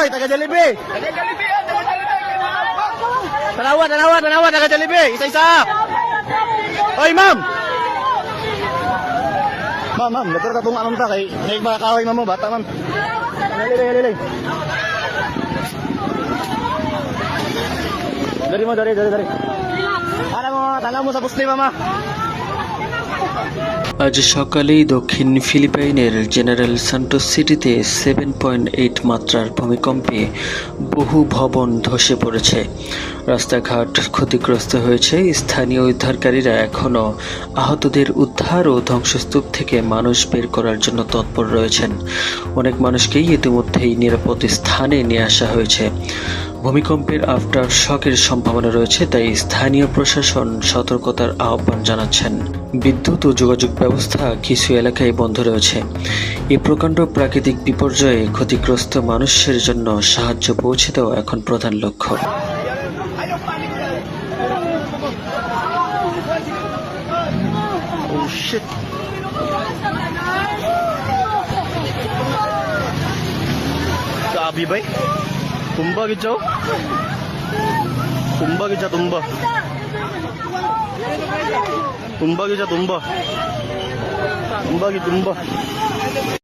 oy, taga Jollibee. Tanawa, taga Jollibee. Isa-isa. Oy, ma'am. Ma'am, dapat ka itong anong ta kay makakaway mo, bata, ma'am. Dali. Dari. Tala mo sa pusti, mama. আজ সকালেই দক্ষিণ ফিলিপাইনের জেনারেল সান্টোস সিটিতে 7.8 মাত্রার ভূমিকম্পে বহু ভবন ধসে পড়েছে। রাস্তাঘাট ক্ষতিগ্রস্ত হয়েছে। স্থানীয় উদ্ধারকারীরা এখনও আহতদের উদ্ধার ও ধ্বংসস্তূপ থেকে মানুষ বের করার জন্য তৎপর রয়েছেন। অনেক মানুষকেই ইতিমধ্যেই নিরাপদ স্থানে নিয়ে আসা হয়েছে। ভূমিকম্পের আফটার শকের সম্ভাবনা রয়েছে, তাই স্থানীয় প্রশাসন সতর্কতার আহ্বান জানাচ্ছেন। বিদ্যুৎ ও যোগাযোগ ব্যবস্থা কিছু এলাকায় বন্ধ রয়েছে। এই প্রকাণ্ড প্রাকৃতিক বিপর্যয়ে ক্ষতিগ্রস্ত মানুষের জন্য সাহায্য পৌঁছে দেওয়া এখন প্রধান লক্ষ্য। Oh shit. Grabe ba? Tumba gid siya. Tumba gid siya.